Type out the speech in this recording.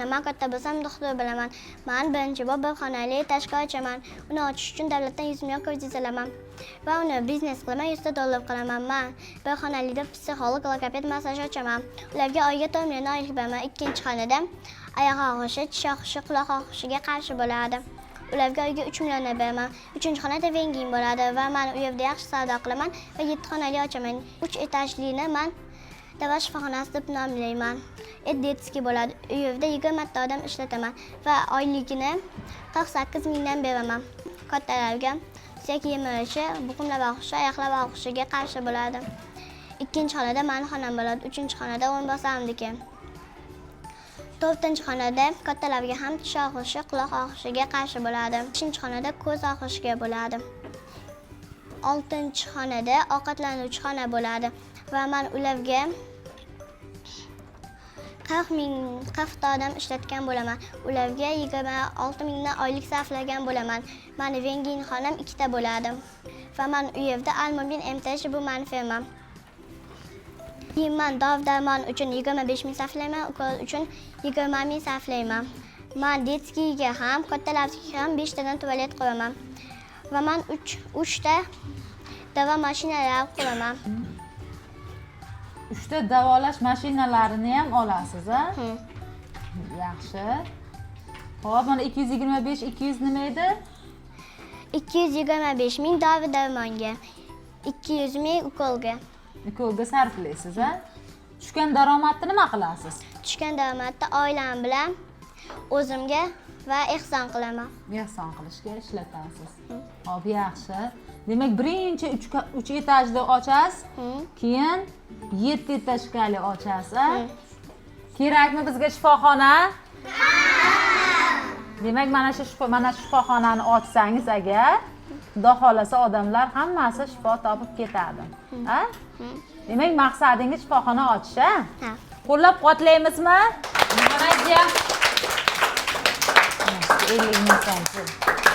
Man katta bo'lsam doktor bo'laman. Men birinchi bor bir xonali tashkil ochaman. Uni ochish uchun davlatdan 100 million kredit olaman. Va uni biznes qilaman, $100 qilaman. Men bir xonalida psixolog, logoped, massaj ochaman. Ularga oyiga 4 million oylik beraman. Ikkinchi xonada oyoq og'rishi, tish og'rishi, quloq og'rishiga qarshi bo'ladi. Ularga oyiga 3 million beraman. Uchinchi xonada vengin bo'ladi va men u yerda yaxshi savdo qilaman va 7 xonali ochaman. 3 etajlini men Dava shifoxonasi deb nomlayman. Detskiy bo'ladi. U yerda 20 ta odam ishlataman va oyligini 48 mingdan beraman. Kattalarga suyak yemirishi, buqumlar og'rishi, oyoqlar og'rishiga qarshi bo'ladi. Ikkinchi xonada meni xonam bo'ladi. Uchinchi xonada o'rinbosarimniki. To'rtinchi xonada kattalarga ham tish og'rishi, quloq og'rishiga qarshi bo'ladi. Beshinchi xonada ko'z og'rishiga bo'ladi. Oltinchi xonada ovqatlanuvchi xona bo'ladi va men ularga 40 ta odam ishlatgan bo'laman. Ularga 26 mingdan oylik sarflagan bo'laman. Meni vengin xonam 2 ta bo'ladi. Va men u yerda Almobil MTH bu meni firmam. Men dov-darmon uchun 25 ming sarflayman, ukol uchun 20 ming sarflayman. Men detskiyga ham, kattalarga ham 5 tadan tualet quraman. Va men 3 ta davo mashinalari quraman. 3 ta davolash mashinalarini ham olasiz, ha? Yaxshi. Xo'p, mana 225 200 nima edi? 225 ming davo-darmonga, 200 ming ukolga. Ukolga sarflaysiz, ha? Tushgan daromadni nima qilasiz? Tushgan daromadni oilam bilan o'zimga va ehson qilaman. Ehson qilishga ishlatasiz. Xo'p, yaxshi. Demak, birinchi 3 etajli ochasiz, keyin 7 etajli ochasiz. Kerakmi bizga shifoxona? Demak, mana shu shifoxonani ochsangiz agar, Xudo xolasa odamlar hammasi shifo topib ketadi. Ha? Demak, maqsadingiz shifoxona ochish, ha? Ha. Qo'llab-quvvatlaymizmi? Mana 50 ming so'm.